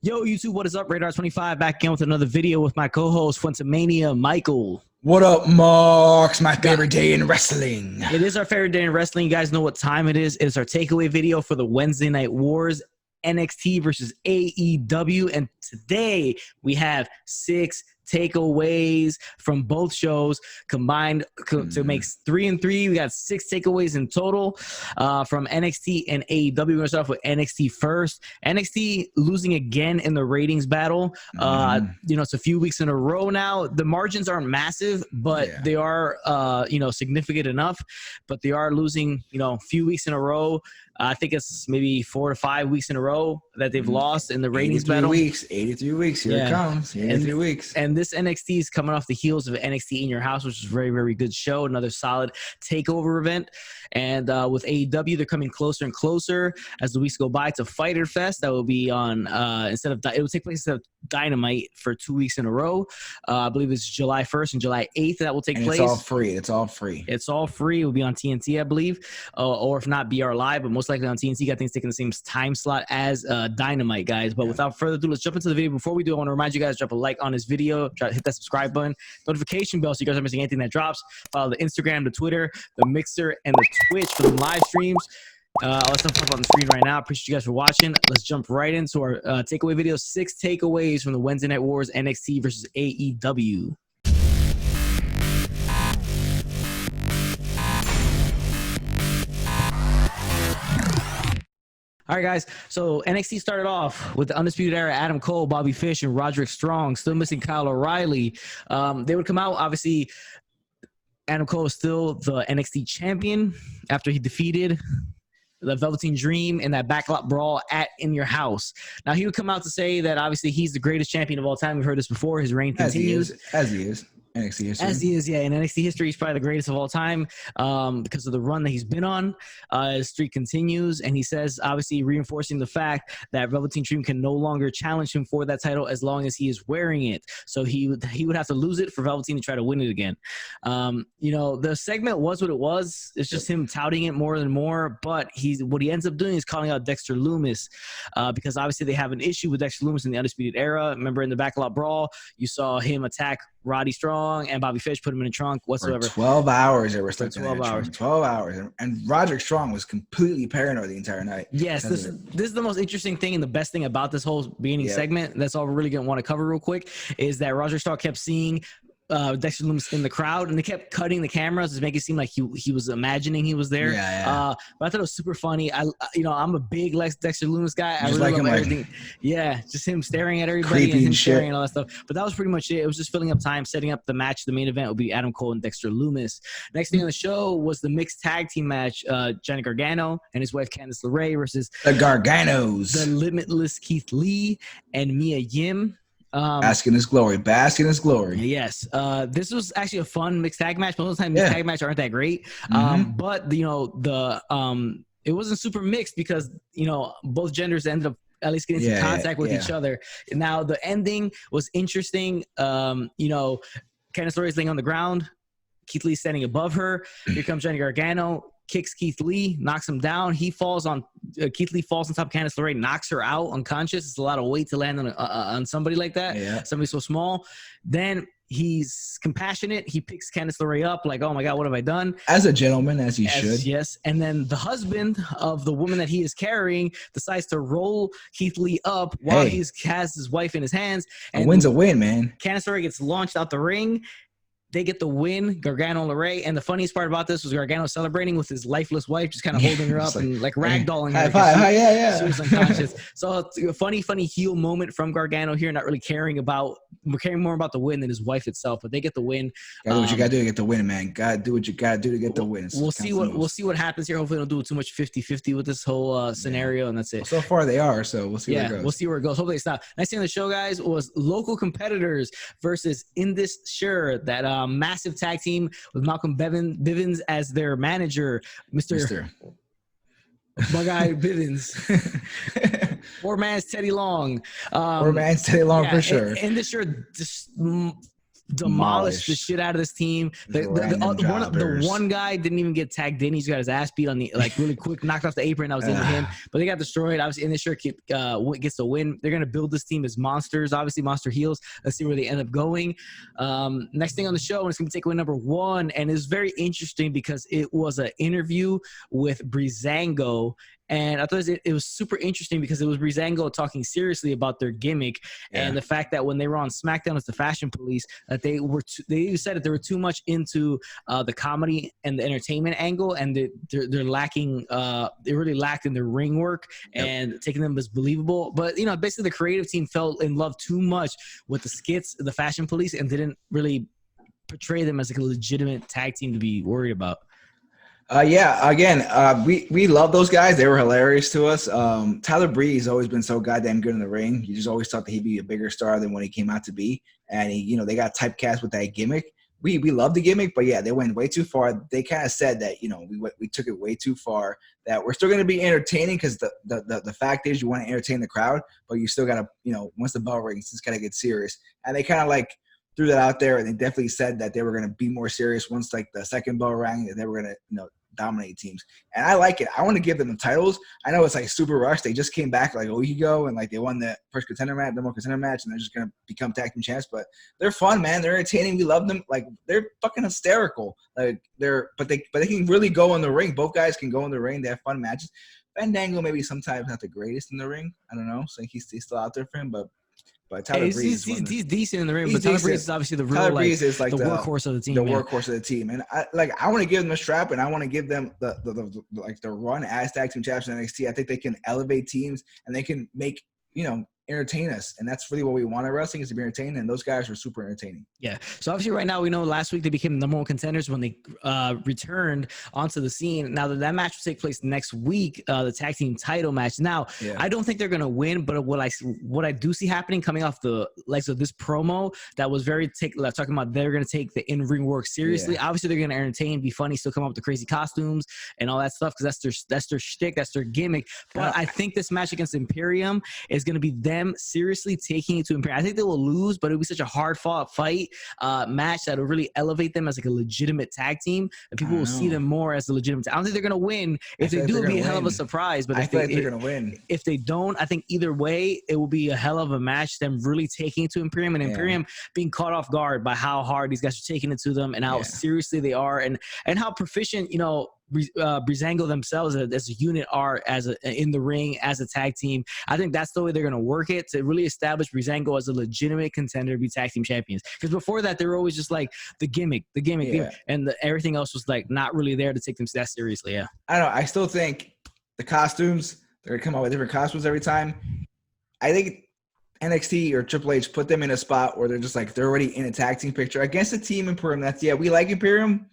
Yo, YouTube, what is up? Radar25 back again with another video with my co-host, Fuentamania, Michael. What up, Marks? My favorite day in wrestling. It is our favorite day in wrestling. You guys know what time it is. It's our takeaway video for the Wednesday Night Wars NXT versus AEW. And today we have 6 takeaways from both shows combined to make 3 and 3. We got 6 takeaways in total from NXT and AEW. We're going to start off with NXT first. NXT losing again in the ratings battle. It's a few weeks in a row now. The margins aren't massive, but they are, significant enough. But they are losing, a few weeks in a row. I think it's maybe 4 to 5 weeks in a row that they've lost in the ratings battle. 83 weeks. Here it comes. 83 weeks. And this NXT is coming off the heels of NXT In Your House, which is a very, very good show. Another solid takeover event. And with AEW, they're coming closer and closer as the weeks go by to Fyter Fest. That will be on it will take place instead of Dynamite for 2 weeks in a row. I believe it's July 1st and July 8th that will take place. It's all free. It's all free. It will be on TNT, I believe, or if not, BR Live, but most likely on TNT. Got things taking the same time slot as Dynamite, guys. But without further ado, let's jump into the video. Before we do, I want to remind you guys, drop a like on this video, hit that subscribe button, notification bell so you guys aren't missing anything that drops. Follow the Instagram, the Twitter, the Mixer, and the Twitch for the live streams. All that stuff up on the screen right now. Appreciate you guys for watching. Let's jump right into our takeaway video. 6 takeaways from the Wednesday Night Wars NXT versus AEW. All right, guys. So NXT started off with the Undisputed Era, Adam Cole, Bobby Fish, and Roderick Strong. Still missing Kyle O'Reilly. They would come out, obviously. Adam Cole is still the NXT champion after he defeated the Velveteen Dream in that backlot brawl at In Your House. Now, he would come out to say that obviously he's the greatest champion of all time. We've heard this before. His reign continues. As he is. NXT history. As he is, yeah. In NXT history, he's probably the greatest of all time because of the run that he's been on. His streak continues, and he says, obviously reinforcing the fact that Velveteen Dream can no longer challenge him for that title as long as he is wearing it. So he would have to lose it for Velveteen to try to win it again. The segment was what it was. It's just him touting it more and more, but what he ends up doing is calling out Dexter Loomis because obviously they have an issue with Dexter Loomis in the Undisputed Era. Remember in the backlot brawl, you saw him attack Roddy Strong and Bobby Fish, put him in a trunk whatsoever. For 12 hours they were stuck in 12 hours. 12 hours. And Roderick Strong was completely paranoid the entire night. Yes, this is the most interesting thing and the best thing about this whole beginning segment. That's all we're really going to want to cover real quick is that Roderick Strong kept seeing Dexter Loomis in the crowd, and they kept cutting the cameras to make it seem like he was imagining he was there. But I thought it was super funny. I'm a big Dexter Loomis guy. I really love everything. Just him staring at everybody and him staring and all that stuff. But that was pretty much it. It was just filling up time, setting up the match. The main event would be Adam Cole and Dexter Loomis. Next thing on the show was the mixed tag team match. Johnny Gargano and his wife Candice LeRae versus the Garganos, the Limitless Keith Lee and Mia Yim. Bask in his glory. Yes. This was actually a fun mixed tag match. Most of the time, mixed tag matches aren't that great. But it wasn't super mixed because both genders ended up at least getting some contact with each other. Now the ending was interesting. Candice LeRae's laying on the ground. Keith Lee standing above her. Here comes Johnny Gargano. Kicks Keith Lee, knocks him down. Keith Lee falls on top of Candice LeRae, knocks her out unconscious. It's a lot of weight to land on somebody like that. Somebody so small. Then he's compassionate. He picks Candice LeRae up like, oh my God, what have I done? As a gentleman, as he should. Yes. And then the husband of the woman that he is carrying decides to roll Keith Lee up while he has his wife in his hands. And a win's a win, man. Candice LeRae gets launched out the ring. They get the win, Gargano and LeRae. And the funniest part about this was Gargano celebrating with his lifeless wife, just kind of holding her up and like ragdolling her. High, she was unconscious. So it's a funny heel moment from Gargano here, not really caring more about the win than his wife itself. But they get the win. Gotta do what you gotta do to get the win, man. Gotta do what you gotta do to get the win. We'll see what happens here. Hopefully, they don't do too much 50-50 with this whole scenario, and that's it. Well, so far they are, so we'll see where it goes. We'll see where it goes. Hopefully, it's not. Next thing on the show, guys, was local competitors versus Indus Sure, that massive tag team with Malcolm Bivens as their manager, Mr. My guy Bivens. Poor man's Teddy Long. For sure. And this year just demolished the shit out of this team. The one guy didn't even get tagged in. He's got his ass beat on the really quick, knocked off the apron. That was into him, but they got destroyed. Obviously, in this shirt gets the win. They're gonna build this team as monsters, obviously monster heels. Let's see where they end up going. Next thing on the show, and it's gonna be takeaway number 1, and it's very interesting because it was an interview with Ruiz Ango. And I thought it was super interesting because it was Ruiz Ango talking seriously about their gimmick and the fact that when they were on SmackDown as the Fashion Police, that they said that they were too much into the comedy and the entertainment angle, and they're lacking. They really lacked in their ring work and taking them as believable. But basically, the creative team fell in love too much with the skits, the Fashion Police, and didn't really portray them as like a legitimate tag team to be worried about. We love those guys. They were hilarious to us. Tyler Breeze has always been so goddamn good in the ring. You just always thought that he'd be a bigger star than what he came out to be. And they got typecast with that gimmick. We love the gimmick, but they went way too far. They kind of said that we took it way too far. That we're still going to be entertaining because the fact is you want to entertain the crowd, but you still got to once the bell rings, it's got to get serious. And they kind of like threw that out there, and they definitely said that they were going to be more serious once like the second bell rang, that they were going to dominate teams. And I like it. I want to give them the titles. I know it's like super rushed. They just came back like a week ago and like they won the first contender match, the more contender match, and they're just gonna become tag team champs. But they're fun, man. They're entertaining. We love them. Like they're fucking hysterical. Like but they can really go in the ring. Both guys can go in the ring. They have fun matches. Fandango maybe sometimes not the greatest in the ring. I don't know. So he's still out there for him, but Tyler Breeze, he's decent in the ring, but Tyler Breeze is obviously the real the workhorse of the team. Workhorse of the team, and I want to give them a strap, and I want to give them the run as tag team champions in NXT. I think they can elevate teams, and they can make entertain us, and that's really what we want in wrestling, is to be entertained, and those guys were super entertaining. Yeah, so obviously right now we know last week they became the number 1 contenders when they returned onto the scene. Now that match will take place next week, the tag team title match. Now I don't think they're gonna win, but what I do see happening coming off the legs of this promo that was very talking about they're gonna take the in-ring work seriously. Obviously they're gonna entertain, be funny, still come up with the crazy costumes and all that stuff because that's their shtick, that's their gimmick. But I think this match against Imperium is gonna be them seriously taking it to Imperium. I think they will lose, but it'll be such a hard-fought fight match that will really elevate them as like a legitimate tag team, and people will see them more as a legitimate. I don't think they're gonna win. If they do, it'll be a hell of a surprise. But I feel like they're gonna win. If they don't, I think either way, it will be a hell of a match. Them really taking it to Imperium, and Imperium being caught off guard by how hard these guys are taking it to them and how seriously they are, and how proficient Ruiz Ango themselves as a unit are in the ring as a tag team. I think that's the way they're going to work it, to really establish Ruiz Ango as a legitimate contender to be tag team champions. Because before that, they were always just like the gimmick, and everything else was like not really there to take them that seriously. Yeah, I don't know. I still think the costumes, they're going to come out with different costumes every time. I think NXT or Triple H put them in a spot where they're just like they're already in a tag team picture against the team Imperium. We like Imperium,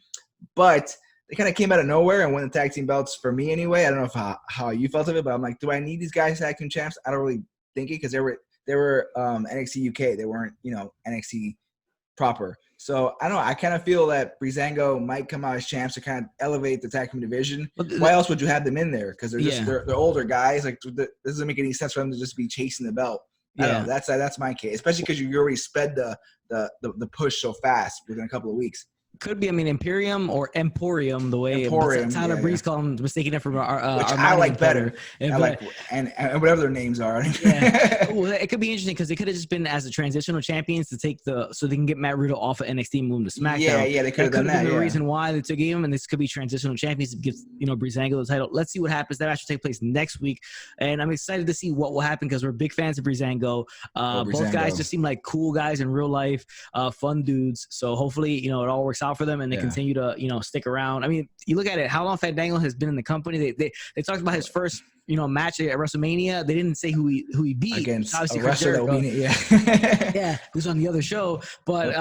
but they kind of came out of nowhere and won the tag team belts for me anyway. I don't know how you felt of it, but I'm like, do I need these guys tag team champs? I don't really think it, because they were NXT UK. They weren't NXT proper. So I don't know. I kind of feel that Ruiz Ango might come out as champs to kind of elevate the tag team division. Why else would you have them in there? Because they're just they're older guys. Like this doesn't make any sense for them to just be chasing the belt. I don't know. That's my case, especially because you already sped the push so fast within a couple of weeks. Could be, Imperium or Emporium, the way Tyler Breeze called them, mistaking it from which I like better. And whatever their names are. Well, it could be interesting because they could have just been as the transitional champions to take so they can get Matt Riddle off of NXT and move him to SmackDown. Yeah, they could have done that. Been the reason why they took him, and this could be transitional champions. It gives Ruiz Ango the title. Let's see what happens. That match will take place next week, and I'm excited to see what will happen because we're big fans of Ruiz Ango. Both guys just seem like cool guys in real life, fun dudes. So hopefully, it all works out for them and they continue to stick around. You look at it, how long Fandango has been in the company. They talked about his first match at WrestleMania. They didn't say who he beat against obviously a wrestler that will be who's on the other show, but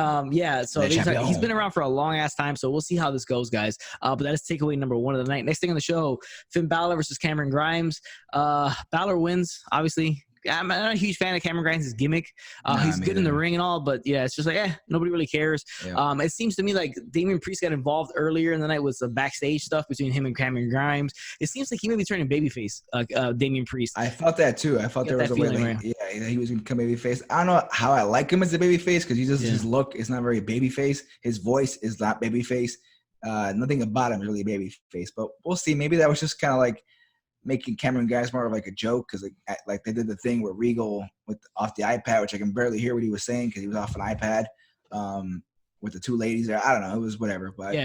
so he's been around for a long ass time, so we'll see how this goes, guys. But that is takeaway number 1 of the night. Next thing on the show, Finn Balor versus Cameron Grimes. Balor wins, obviously. I'm not a huge fan of Cameron Grimes' gimmick. Nah, He's me good in the neither. ring and all, but yeah, it's just like, nobody really cares. Yeah. It seems to me like Damian Priest got involved earlier in the night with some backstage stuff between him and Cameron Grimes. It seems like he may be turning babyface, Damian Priest. I felt that too. I felt there was a way, feeling, he was gonna become babyface. I don't know how I like him as a babyface because his look is not very babyface. His voice is not babyface. Nothing about him is really babyface. But we'll see. Maybe that was just kind of like making Cameron Grimes more of like a joke because like they did the thing where Regal off the iPad, which I can barely hear what he was saying because he was off an iPad. With the two ladies there. I don't know. It was whatever. But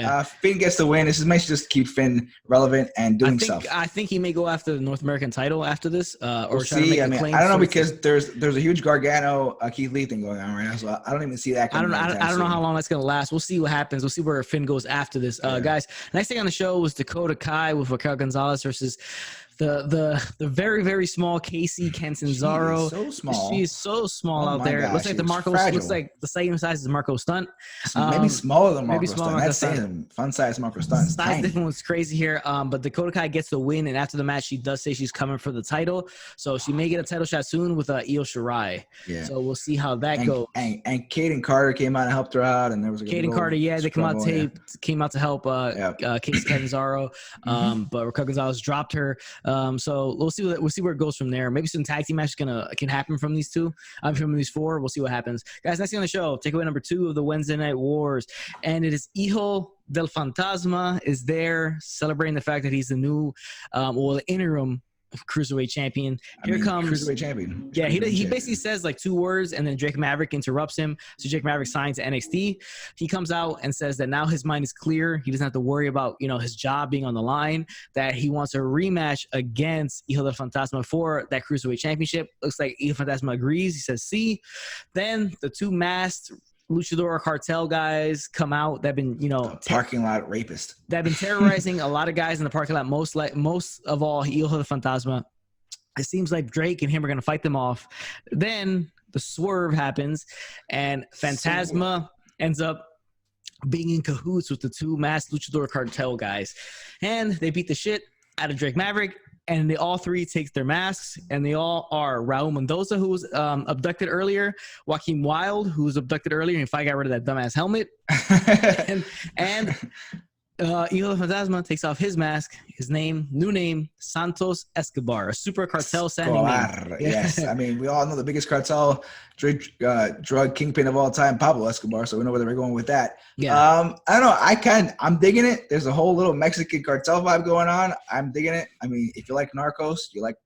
Finn gets the win. This might just keep Finn relevant and doing stuff. I think he may go after the North American title after this. We'll see. I don't know because there's a huge Gargano Keith Lee thing going on right now. So I don't even see that coming. I don't know how long that's going to last. We'll see what happens. We'll see where Finn goes after this. Guys, next thing on the show was Dakota Kai with Raquel Gonzalez versus the very, very small Casey Catanzaro. So small. She's so small out there. Gosh, looks like looks like the same size as Marco Stunt. Maybe smaller than Marco Stunt. That's saying fun size Marco Stunt. Size difference was crazy here. But Dakota Kai gets the win, and after the match, she does say she's coming for the title. So she may get a title shot soon with Io Shirai. Yeah. So we'll see how that goes. And Kaden Carter came out and helped her out, and there was a Kaden Carter. Yeah, they came out to help Casey Catanzaro. But Raquel Gonzalez dropped her. So we'll see where it goes from there. Maybe some tag team matches can happen from these two. From these four. We'll see what happens. Guys, next thing on the show, takeaway number 2 of the Wednesday Night Wars. And it is Hijo del Fantasma is there celebrating the fact that he's the new the interim Cruiserweight champion. Comes Cruiserweight champion. Yeah, he basically says like 2 words and then Drake Maverick interrupts him. So Drake Maverick signs to NXT. He comes out and says that now his mind is clear. He doesn't have to worry about, his job being on the line, that he wants a rematch against Hijo del Fantasma for that Cruiserweight championship. Looks like Hijo del Fantasma agrees. He says, see. Then the 2 masked Luchador cartel guys come out. They've been, parking lot rapist. They've been terrorizing a lot of guys in the parking lot. Most of all, Hijo del Fantasma. It seems like Drake and him are going to fight them off. Then the swerve happens, and Fantasma ends up being in cahoots with the 2 masked Luchador cartel guys, and they beat the shit out of Drake Maverick. And they all 3 take their masks, and they all are Raul Mendoza, who was abducted earlier, Joaquin Wilde, who was abducted earlier, and finally got rid of that dumbass helmet, and Hijo del Fantasma takes off his mask, new name, Santos Escobar, a super cartel sounding name. Yes, I mean, we all know the biggest cartel drug kingpin of all time, Pablo Escobar, so we know where they're going with that. Yeah. I don't know, I'm digging it. There's a whole little Mexican cartel vibe going on. I'm digging it. I mean, if you like Narcos, you like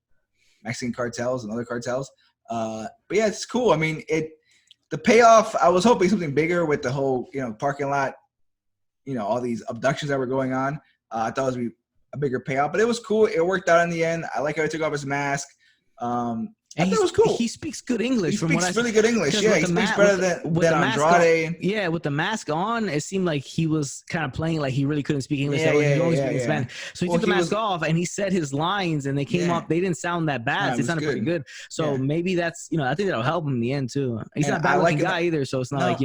Mexican cartels and other cartels. But yeah, it's cool. I mean, the payoff, I was hoping something bigger with the whole, parking lot, all these abductions that were going on. I thought it was a bigger payoff, but it was cool. It worked out in the end. I like how he took off his mask. I thought it was cool. He speaks good English. He speaks really good English. Yeah, he speaks better than Andrade. Yeah, with the mask on, it seemed like he was kind of playing like he really couldn't speak English. Yeah. So he took the mask off and he said his lines, and they came up. They didn't sound that bad. They sounded pretty good. So maybe that's I think that'll help him in the end too. He's not a bad looking guy either, so it's not like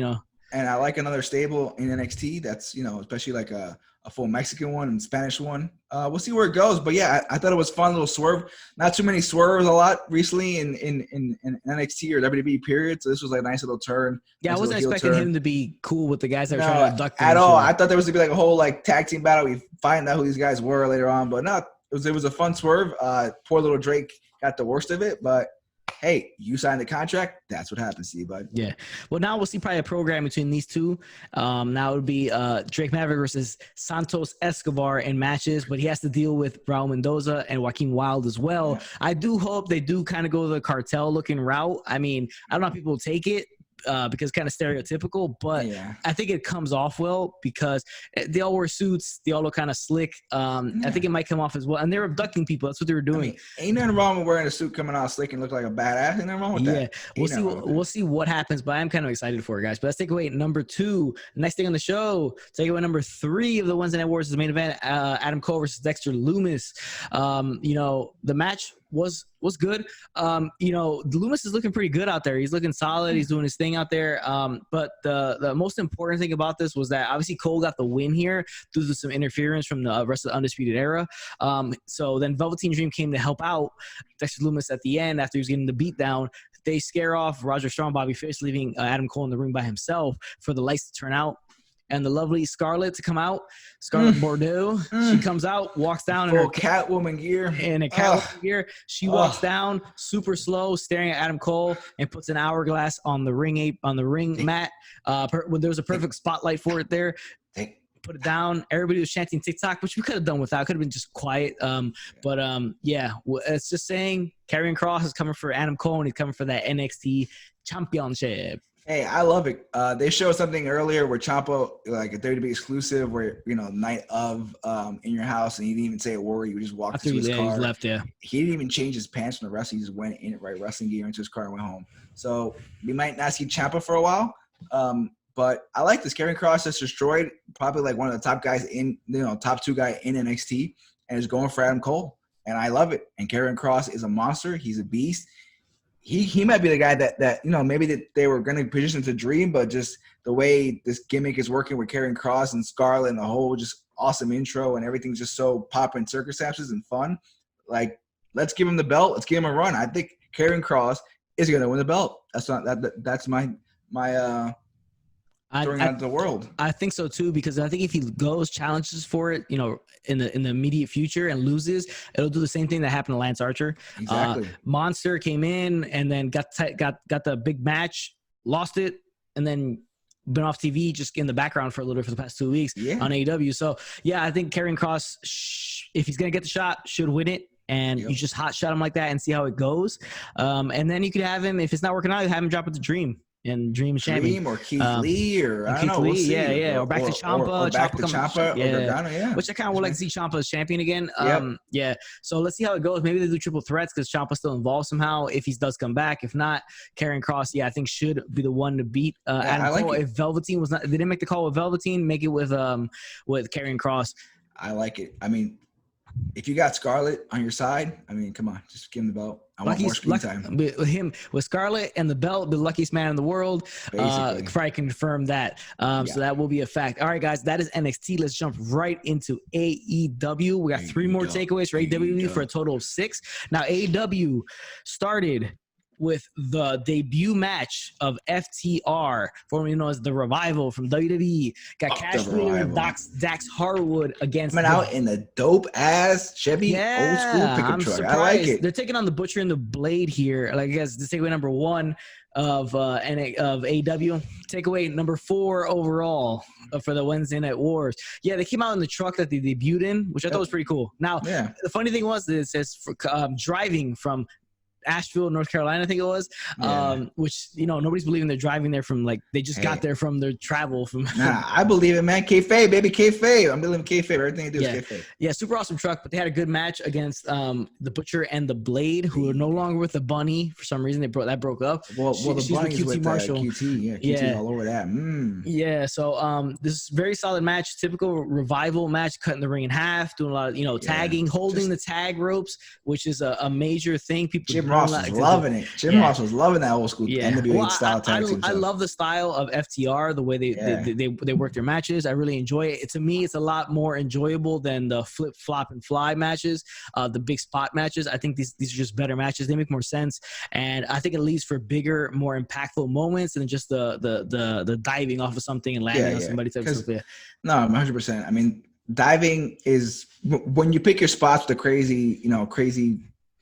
And I like another stable in NXT that's, especially like a full Mexican one and Spanish one. We'll see where it goes. But yeah, I thought it was a fun little swerve. Not too many swerves a lot recently in NXT or WWE period. So this was like a nice little turn. Yeah, nice I wasn't expecting him to be cool with the guys that were trying to abduct him. At all. I thought there was going to be like a whole like tag team battle. We find out who these guys were later on. But no, it was a fun swerve. Poor little Drake got the worst of it. But hey, you signed the contract. That's what happens to you, bud. Yeah. Well, now we'll see probably a program between these two. Now it would be Drake Maverick versus Santos Escobar in matches, but he has to deal with Raul Mendoza and Joaquin Wilde as well. Yeah. I do hope they do kind of go the cartel-looking route. I mean, I don't know how people will take it. Because it's kind of stereotypical, but I think it comes off well because they all wear suits. They all look kind of slick. I think it might come off as well. And they're abducting people. That's what they were doing. I mean, ain't nothing wrong with wearing a suit coming out slick and look like a badass. Ain't nothing wrong with that. We'll see what happens, but I'm kind of excited for it, guys. But let's take away number 2. Next thing on the show, take away number 3 of the Wednesday Night Wars is the main event. Adam Cole versus Dexter Loomis. The match was good. Loomis is looking pretty good out there. He's looking solid. He's doing his thing out there. But the most important thing about this was that obviously Cole got the win here due to some interference from the rest of the Undisputed Era. So then Velveteen Dream came to help out Dexter Loomis at the end after he was getting the beat down. They scare off Roger Strong, Bobby Fish, leaving Adam Cole in the ring by himself for the lights to turn out. And the lovely Scarlett to come out, Scarlett Bordeaux. She comes out, walks down in her Catwoman gear. In a Catwoman gear. She walks down super slow, staring at Adam Cole, and puts an hourglass on the ring mat. There was a perfect spotlight for it there. Put it down. Everybody was chanting TikTok, which we could have done without. Could have been just quiet. It's just saying Karrion Kross is coming for Adam Cole, and he's coming for that NXT championship. Hey, I love it. They showed something earlier where Ciampa, like a WWE exclusive, where night of in your house, and he didn't even say a word. He just walked to his car. He left. Yeah, he didn't even change his pants from the rest. He just went in wrestling gear into his car and went home. So we might not see Ciampa for a while. But I like this. Karrion Kross just destroyed probably like one of the top guys top 2 guy in NXT, and is going for Adam Cole, and I love it. And Karrion Kross is a monster. He's a beast. He might be the guy that maybe that they were going to position to dream, but just the way this gimmick is working with Karrion Kross and Scarlett and the whole just awesome intro and everything's just so popping circumstances and fun. Like, let's give him the belt. Let's give him a run. I think Karrion Kross is going to win the belt. That's my throwing out the world. I think so too, because I think if he goes challenges for it, in the immediate future and loses, it'll do the same thing that happened to Lance Archer. Exactly. Monster came in and then got the big match, lost it, and then been off TV just in the background for a little bit for the past 2 weeks on AEW. So yeah, I think Karrion Kross, if he's gonna get the shot, should win it. And you just hot shot him like that and see how it goes. And then you could have him, if it's not working out, have him drop it to Dream. And Dream champion. Or Keith Lee, or I don't know. We'll see. Or back to Ciampa. Or back to Ciampa, or Gargano, Which I kind of would like to see Ciampa as champion again. So let's see how it goes. Maybe they do triple threats because Ciampa's still involved somehow if he does come back. If not, Karrion Kross, I think should be the one to beat Adam Cole. If Velveteen was not, they didn't make the call with Velveteen, make it with Karrion Kross. I like it. I mean, if you got Scarlett on your side, I mean, come on, just give him the belt. I want more screen time. With Scarlett and the belt, the luckiest man in the world. Probably confirm that. So that will be a fact. All right, guys, that is NXT. Let's jump right into AEW. We got 3 more takeaways for AEW for a total of 6. Now, AEW started with the debut match of FTR, formerly known as The Revival from WWE. Got Cash Wheeler and Dax Harwood against coming out in the dope-ass Chevy old school pickup truck. Surprised. I like it. They're taking on the Butcher and the Blade here. Like, I guess the takeaway number 1 of AEW. Takeaway number 4 overall for the Wednesday Night Wars. Yeah, they came out in the truck that they debuted in, which I thought was pretty cool. Now, the funny thing was that it says driving from Asheville, North Carolina, I think it was, which, nobody's believing they're driving there from, like, they just got there from their travel. I believe it, man. Kayfabe, baby, kayfabe. I'm believing kayfabe. Everything they do is kayfabe. Yeah, super awesome truck, but they had a good match against the Butcher and the Blade, who are no longer with the Bunny. For some reason, that broke up. Well, the Bunny's with QT. Yeah, QT all over that. Yeah, so this is very solid match. Typical Revival match, cutting the ring in half, doing a lot of, tagging, holding the tag ropes, which is a major thing. People Ross was loving it. Jim Ross was loving that old school NWA style tag team. I love the style of FTR, the way they work their matches. I really enjoy it. To me, it's a lot more enjoyable than the flip, flop, and fly matches, the big spot matches. I think these are just better matches. They make more sense, and I think it leaves for bigger, more impactful moments than just the diving off of something and landing on somebody type of stuff. No, 100%. I mean, diving is when you pick your spots with the crazy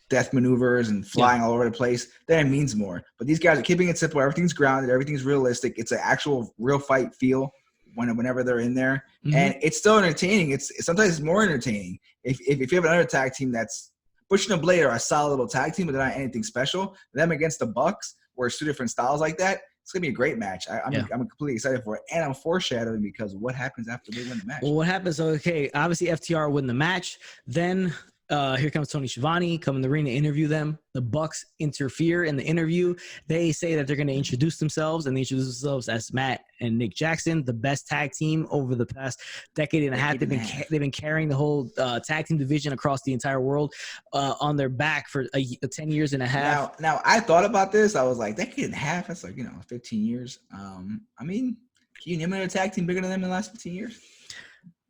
death maneuvers and flying all over the place, then it means more. But these guys are keeping it simple. Everything's grounded. Everything's realistic. It's an actual real fight feel whenever they're in there. And it's still entertaining. Sometimes it's more entertaining. If you have another tag team that's Butcher and Blade are a solid little tag team, but they're not anything special. Them against the Bucks, where it's 2 different styles like that, it's going to be a great match. I'm completely excited for it. And I'm foreshadowing because what happens after they win the match? Well, what happens? Obviously FTR win the match. Then Here comes Tony Schiavone, come in the ring to interview them. The Bucks interfere in the interview. They say that they're going to introduce themselves, and they introduce themselves as Matt and Nick Jackson, the best tag team over the past decade and a half. They've been carrying the whole tag team division across the entire world on their back for 10 years and a half. Now I thought about this. I was like, decade and a half. That's like 15 years. I mean, can you name another tag team bigger than them in the last 15 years?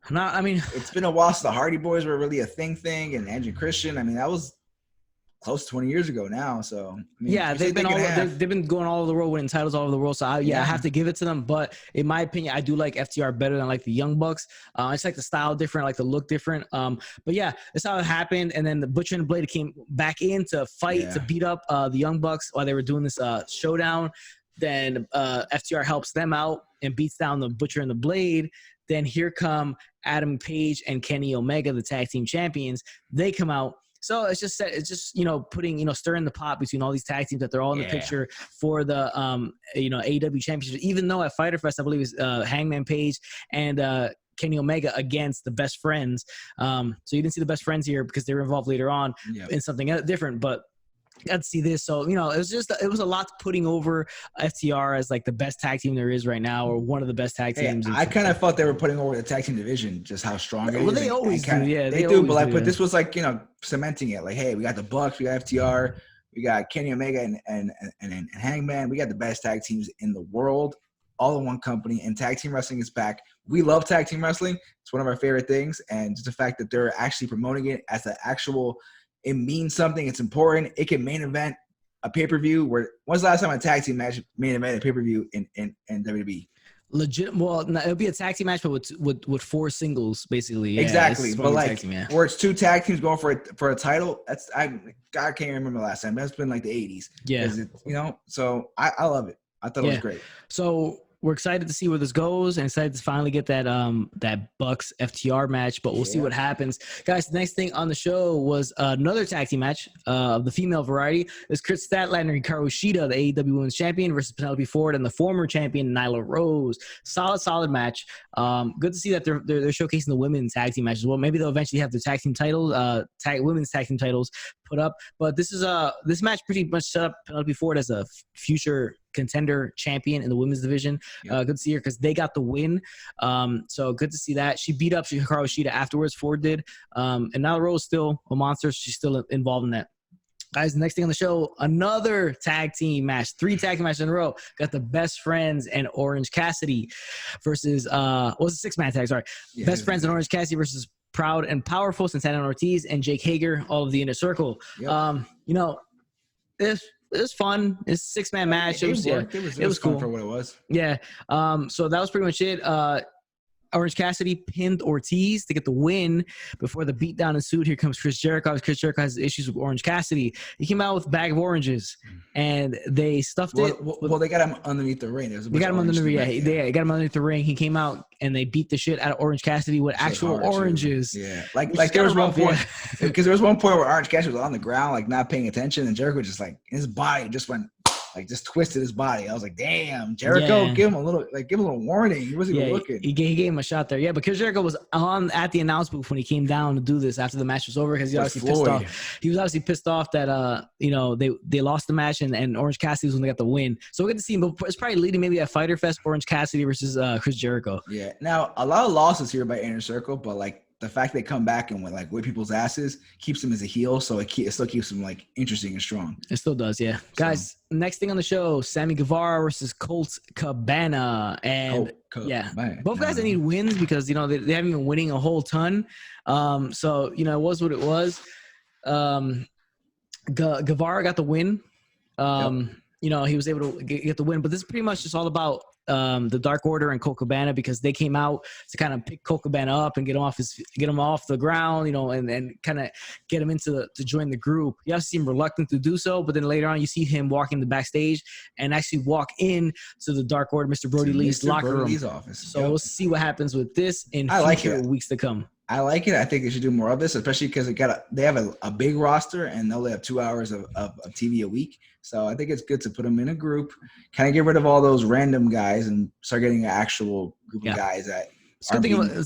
No, I mean, it's been a while since the Hardy Boys were really a thing, and Andrew Christian. I mean, that was close to 20 years ago now. So I mean, yeah, they've been going all over the world, winning titles all over the world. So I have to give it to them. But in my opinion, I do like FTR better than like the Young Bucks. I just like the style different, I like the look different. But yeah, that's how it happened. And then the Butcher and the Blade came back in to fight to beat up the Young Bucks while they were doing this showdown. Then FTR helps them out and beats down the Butcher and the Blade. Then here come Adam Page and Kenny Omega, the tag team champions. They come out. So it's just putting, stirring the pot between all these tag teams that they're all in the picture for the, AEW championship. Even though at Fyter Fest, I believe it's Hangman Page and Kenny Omega against the Best Friends. So you didn't see the Best Friends here because they were involved later on in something different, but got to see this. So, it was a lot putting over FTR as like the best tag team there is right now, or one of the best tag teams. I kind of thought they were putting over the tag team division, just how strong it is. Well, they always do. Yeah, they do. But this was like, cementing it. Like, hey, we got the Bucks, we got FTR, we got Kenny Omega and Hangman. We got the best tag teams in the world, all in one company. And tag team wrestling is back. We love tag team wrestling. It's one of our favorite things. And just the fact that they're actually promoting it as an actual. It means something. It's important. It can main event a pay-per-view. When's the last time a tag team match main event a pay-per-view in WWE? Legit. Well, it'll be a tag team match, but with four singles, basically. Yeah, exactly. But like, where it's two tag teams going for a title, I can't remember the last time. That's been like the 80s. Yeah. So I love it. I thought it was great. So we're excited to see where this goes and excited to finally get that Bucks FTR match, but we'll see what happens. Guys, the next thing on the show was another tag team match of the female variety. It's Chris Statlander and Hikaru Shida, the AEW Women's Champion, versus Penelope Ford and the former champion Nyla Rose. Solid match. Good to see that they're showcasing the women's tag team matches. Well, maybe they'll eventually have the tag team titles, women's tag team titles put up. But this match pretty much set up Penelope Ford as a future contender champion in the women's division. Good to see her because they got the win. So good to see that. She beat up Hikaru Shida afterwards. Ford did. And now Rose still a monster. She's still involved in that. Guys, the next thing on the show, another tag team match. 3 tag team matches in a row. Got the Best Friends and Orange Cassidy versus was a 6-man tag, sorry. Best Friends and Orange Cassidy versus Proud and Powerful, Santana Ortiz and Jake Hager, all of the Inner Circle. It was fun. It's a 6-man match. It was cool for what it was. Yeah. So that was pretty much it. Orange Cassidy pinned Ortiz to get the win before the beatdown ensued. Here comes Chris Jericho. Chris Jericho has issues with Orange Cassidy. He came out with a bag of oranges, and they stuffed it. Well, they got him underneath the ring. They got him underneath the ring. They got him underneath the ring. He came out, and they beat the shit out of Orange Cassidy with actual oranges. Yeah, like there was one point because there was one point where Orange Cassidy was on the ground, like not paying attention, and Jericho just like his body just went. Like just twisted his body. I was like, "Damn, Jericho, give him a little warning." He wasn't even looking. He gave him a shot there. Yeah, because Jericho was at the announce booth when he came down to do this after the match was over because he was obviously pissed off. He was obviously pissed off that they lost the match and Orange Cassidy was when they got the win. So we're good to see him. But it's probably leading maybe at Fyter Fest, Orange Cassidy versus Chris Jericho. Yeah. Now a lot of losses here by Inner Circle, but like the fact they come back and whip people's asses keeps them as a heel, so it still keeps them like interesting and strong. It still does, yeah. So, guys, next thing on the show, Sammy Guevara versus Colt Cabana, and both guys that need wins because they haven't been winning a whole ton. So it was what it was. Guevara got the win. He was able to get the win, but this is pretty much just all about the Dark Order and Colt Cabana because they came out to kind of pick Colt Cabana up and get him off the ground, and kind of get him to join the group. You have to seem reluctant to do so, but then later on you see him walking the backstage and actually walk in to the Dark Order, Mr. Brody Lee's locker room. Office. So we'll see what happens with this in future weeks to come. I like it. I think they should do more of this, especially because they have a big roster and they'll have 2 hours of TV a week. So I think it's good to put them in a group, kind of get rid of all those random guys and start getting an actual group of guys that It's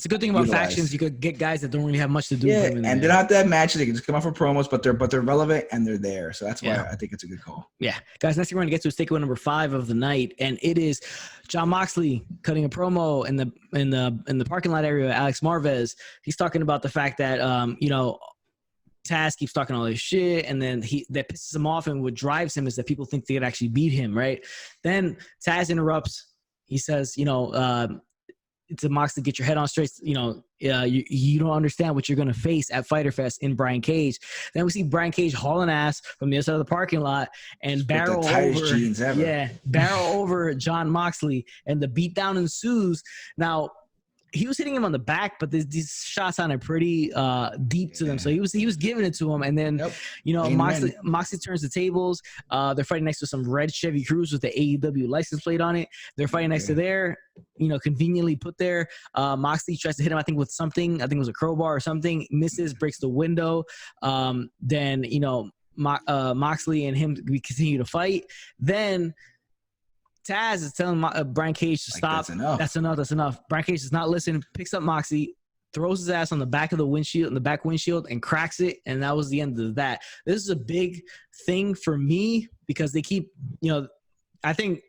a good thing about utilized. factions. You could get guys that don't really have much to do. Yeah, for them and they're not that matches. They can just come out for promos, but they're relevant and they're there. So that's why I think it's a good call. Yeah, guys. Next thing we're gonna get to is takeaway number 5 of the night, and it is Jon Moxley cutting a promo in the parking lot area. Alex Marvez. He's talking about the fact that Taz keeps talking all this shit, and then that pisses him off, and what drives him is that people think they could actually beat him, right? Then Taz interrupts. He says, to Moxley, get your head on straight. You don't understand what you're going to face at Fyter Fest in Brian Cage. Then we see Brian Cage hauling ass from the other side of the parking lot and barrel over Jon Moxley, and the beatdown ensues. Now, he was hitting him on the back, but these shots sounded pretty deep to them. So he was giving it to him, and then Moxley turns the tables. They're fighting next to some red Chevy Cruze with the AEW license plate on it. They're fighting next to there, conveniently put there. Moxley tries to hit him, I think, with something. I think it was a crowbar or something. Misses, breaks the window. Then Moxley and him, we continue to fight. Then Taz is telling Brian Cage to stop. That's enough. Brian Cage does not listen, picks up Moxley, throws his ass on the back of the back windshield, and cracks it. And that was the end of that. This is a big thing for me because they keep, I think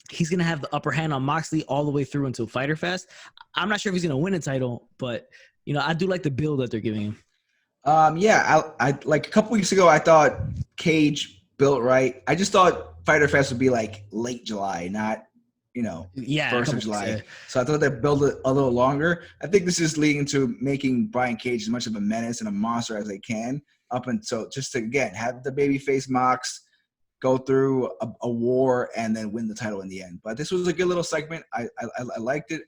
he's going to have the upper hand on Moxley all the way through until Fyter Fest. I'm not sure if he's going to win a title, but, I do like the build that they're giving him. I like a couple weeks ago, I thought Cage built right. I just thought Fyter Fest would be like late July, not, 1st of July. Yeah. So I thought they'd build it a little longer. I think this is leading to making Brian Cage as much of a menace and a monster as they can up until just to, again, have the babyface Mox go through a war and then win the title in the end. But this was a good little segment. I liked it.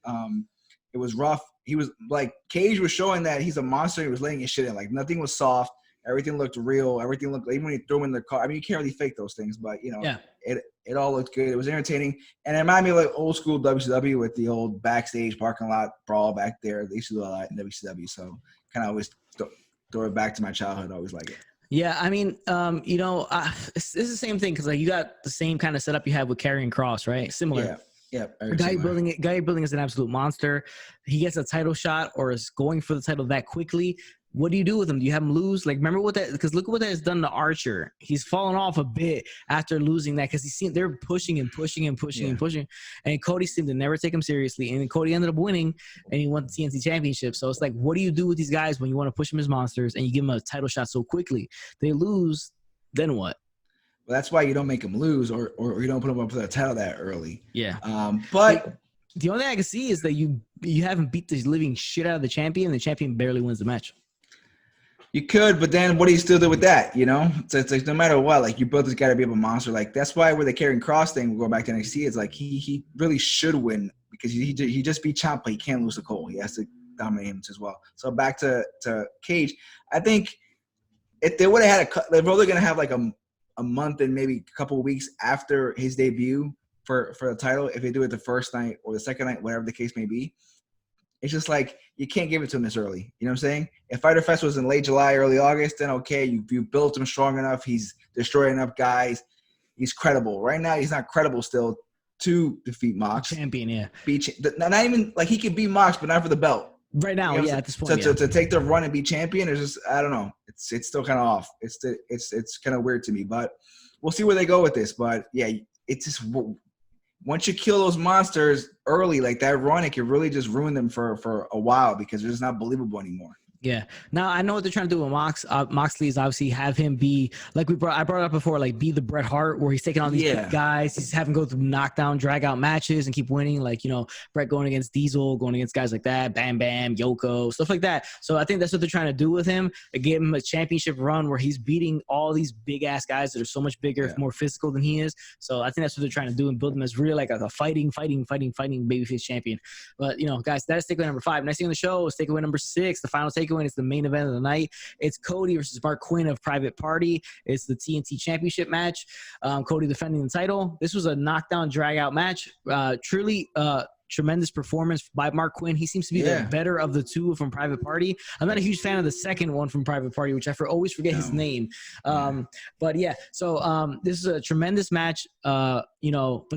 It was rough. He was like, Cage was showing that he's a monster. He was laying his shit in. Like, nothing was soft. Everything looked real. Everything looked, even when you threw him in the car. I mean, you can't really fake those things, but it all looked good. It was entertaining, and it reminded me of like old school WCW with the old backstage parking lot brawl back there. They used to do a lot in WCW, so kind of always throw it back to my childhood. I always like it. Yeah, I mean, it's the same thing because like you got the same kind of setup you have with Karrion Kross, right? Similar. Yeah. Guy building is an absolute monster. He gets a title shot or is going for the title that quickly. What do you do with him? Do you have him lose? Like, remember what that? Because look what that has done to Archer. He's fallen off a bit after losing that because they're pushing and pushing, and Cody seemed to never take him seriously. And Cody ended up winning, and he won the TNT Championship. So it's like, what do you do with these guys when you want to push them as monsters and you give them a title shot so quickly? They lose, then what? Well, that's why you don't make them lose, or you don't put them up for the title that early. Yeah. But the only thing I can see is that you haven't beat the living shit out of the champion, and the champion barely wins the match. You could, but then what do you still do with that, So it's like no matter what, like you built this guy to be a monster. Like that's why with the Karrion Kross thing, we'll go back to NXT, it's like he really should win because he just beat Ciampa. He can't lose to Cole. He has to dominate him as well. So back to Cage. I think if they would have had they're probably going to have like a month and maybe a couple of weeks after his debut for the title if they do it the first night or the second night, whatever the case may be. It's just like you can't give it to him this early. You know what I'm saying? If Fyter Fest was in late July, early August, then okay, you built him strong enough. He's destroyed enough guys. He's credible. Right now, he's not credible still to defeat Mox. Champion, yeah. Not even like he could beat Mox, but not for the belt. Right now, at this point. To take the run and be champion is just I don't know. It's still kind of off. It's kind of weird to me, but we'll see where they go with this. But yeah, it's just. Once you kill those monsters early, like that run, it can really just ruin them for a while because they're just not believable anymore. Yeah. Now I know what they're trying to do with Mox. Moxley is obviously have him be like I brought it up before, like be the Bret Hart where he's taking on these big guys. He's having go through knockdown, drag out matches and keep winning. Like Bret going against Diesel, going against guys like that, Bam Bam, Yoko, stuff like that. So I think that's what they're trying to do with him. They give him a championship run where he's beating all these big ass guys that are so much bigger, more physical than he is. So I think that's what they're trying to do and build him as really like a fighting babyface champion. But guys, that's takeaway number 5. Next thing on the show is takeaway number 6. The final takeaway. It's the main event of the night. It's Cody versus Mark Quinn of Private Party. It's the TNT Championship match. Cody defending the title. This was a knockdown, drag out match. Truly tremendous performance by Mark Quinn. He seems to be the better of the two from Private Party. I'm not a huge fan of the second one from Private Party, which I always forget his name. But yeah, so this is a tremendous match. But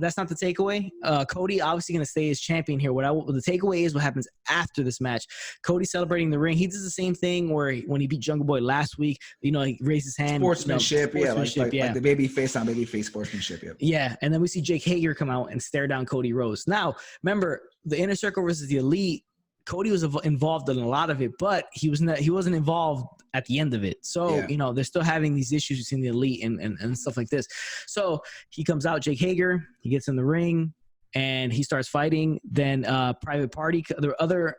that's not the takeaway. Cody obviously going to stay as champion here. The takeaway is what happens after this match. Cody celebrating the ring. He does the same thing where when he beat Jungle Boy last week, he raised his hand. Sportsmanship, like the baby face on baby face sportsmanship. Yeah, and then we see Jake Hager come out and stare down Cody Rhodes. Now, remember, the Inner Circle versus the Elite, Cody was involved in a lot of it, but he wasn't involved at the end of it. So, they're still having these issues between the Elite and stuff like this. So he comes out, Jake Hager, he gets in the ring, and he starts fighting. Then Private Party, the other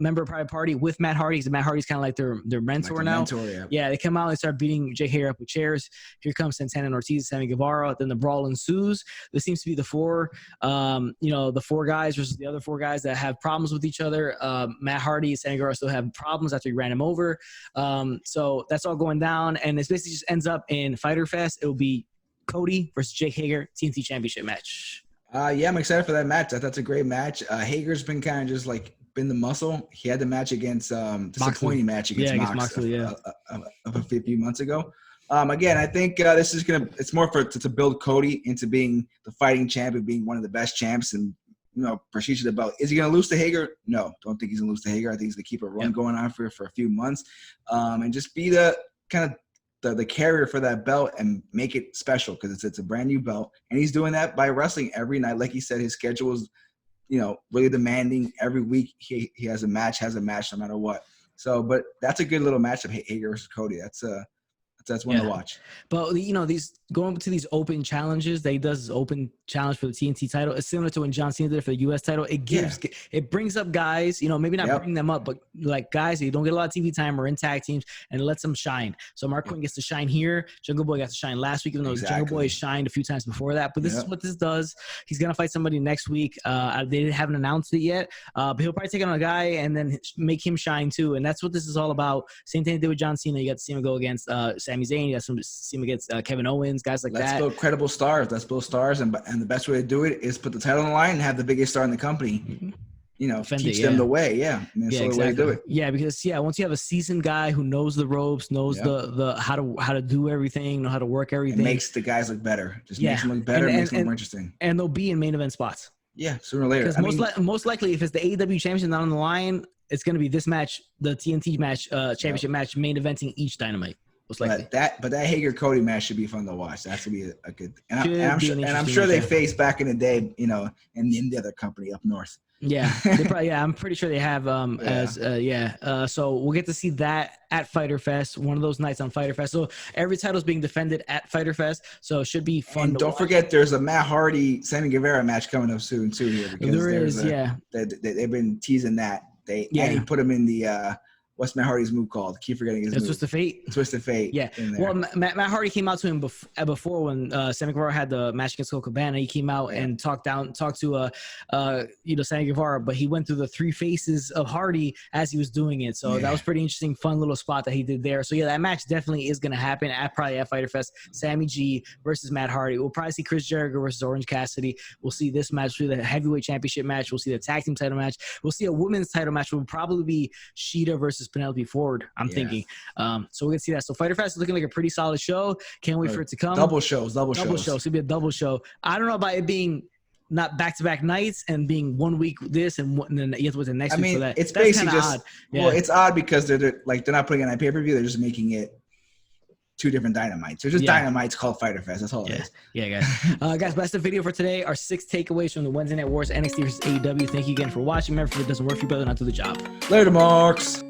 member of Private Party with Matt Hardy, because Matt Hardy's kind of like their mentor now. Yeah, they come out and start beating Jake Hager up with chairs. Here comes Santana and Ortiz, Sammy Guevara. Then the brawl ensues. This seems to be the four guys versus the other four guys that have problems with each other. Matt Hardy and Sammy Guevara still have problems after he ran him over. So that's all going down, and it basically just ends up in Fyter Fest. It will be Cody versus Jake Hager TNT Championship match. I'm excited for that match. That's a great match. Hager's been kind of just like been the muscle. He had the match against disappointing match against Moxley a few months ago. Again, I think this is it's more to build Cody into being the fighting champion, being one of the best champs, and prestige the belt. Is he gonna lose to Hager? No, don't think he's gonna lose to Hager. I think he's gonna keep a run going on for a few months, and just be the kind of the carrier for that belt and make it special, because it's a brand new belt, and he's doing that by wrestling every night. Like he said, his schedule is really demanding. Every week he has a match no matter what. So, but that's a good little matchup, Hager versus Cody. That's one to watch. But these going to these open challenges, they does open challenge for the TNT title. It's similar to when John Cena did it for the US title. It brings up guys, maybe not bring them up, but like guys who don't get a lot of TV time or in tag teams, and it lets them shine. So Mark Quinn gets to shine here. Jungle Boy got to shine last week, even though Jungle Boy shined a few times before that. But this is what this does. He's gonna fight somebody next week. They haven't announced it yet, but he'll probably take on a guy and then make him shine too. And that's what this is all about. Same thing they did with John Cena. You got to see him go against Sami Zayn. You got to see him against Kevin Owens, guys like that. Let's build credible stars. Let's build stars, and the best way to do it is put the title on the line and have the biggest star in the company. Teach them the way. Yeah, exactly. The way to do it. Yeah, because once you have a seasoned guy who knows the ropes, knows the how to do everything, know how to work everything, it makes the guys look better. Just makes them look better, makes them more interesting. And they'll be in main event spots. Yeah, sooner or later. Because most likely, if it's the AEW championship not on the line, it's going to be this match, the TNT match, championship match, main eventing each Dynamite. But that Hager Cody match should be fun to watch. That should be a good. And I'm sure they faced back in the day, in the other company up north. Yeah, they probably, I'm pretty sure they have so we'll get to see that at Fyter Fest, one of those nights on Fyter Fest. So every title is being defended at Fyter Fest, so it should be fun. And don't forget, there's a Matt Hardy Sammy Guevara match coming up soon too here, because they've been teasing that. And he put him in the what's Matt Hardy's move called? Keep forgetting his move. Twist of Fate. Twist of Fate. Yeah. Well, Matt Hardy came out to him before when Sammy Guevara had the match against Colt Cabana. He came out and talked to Sammy Guevara, but he went through the three faces of Hardy as he was doing it. So that was pretty interesting, fun little spot that he did there. So that match definitely is going to happen probably at Fyter Fest. Sammy G versus Matt Hardy. We'll probably see Chris Jericho versus Orange Cassidy. We'll see this match through the heavyweight championship match. We'll see the tag team title match. We'll see a women's title match. Will probably be Cheetah versus Penelope Ford, I'm thinking. So we're gonna see that. So Fyter Fest is looking like a pretty solid show. Can't wait for it to come. Double shows. So it's gonna be a double show. I don't know about it being not back-to-back nights and being 1 week this and then you have to wait the next week for that. It's basically just odd. Well, it's odd because they're not putting it on pay-per-view. They're just making it two different Dynamites. They're just Dynamites called Fyter Fest. That's all it is. Yeah, guys. Guys, that's the video for today. Our 6 takeaways from the Wednesday Night Wars NXT versus AEW. Thank you again for watching. Remember, if it doesn't work for you, brother, not do the job. Later, Marks.